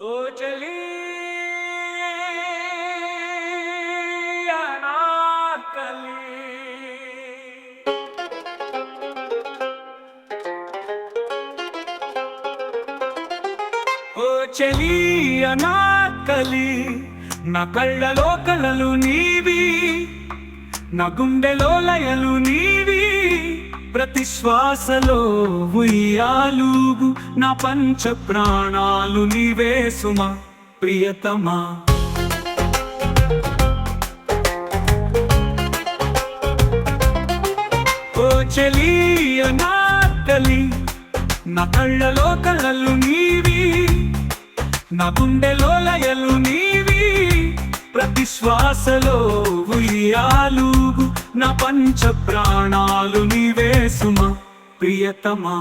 ఓ చలి అనార్కలి ఓ చలి అనార్కలి నా కళ్ళలో కలలు నీవి నా గుండెలో లయలు నీవి ప్రతి శ్వాసలో ఉయ్యాలుగు నా పంచ ప్రాణాలు నీవే సుమా ప్రియతమా ఓ చలి అనార్కలి నా కళ్ళలో కలలు నీవి నా గుండెలో లయలు నీవి ప్రతి శ్వాసలో ఉయ్యాలుగు నా పంచ ప్రాణాలు నీవే సుమా ప్రియతమా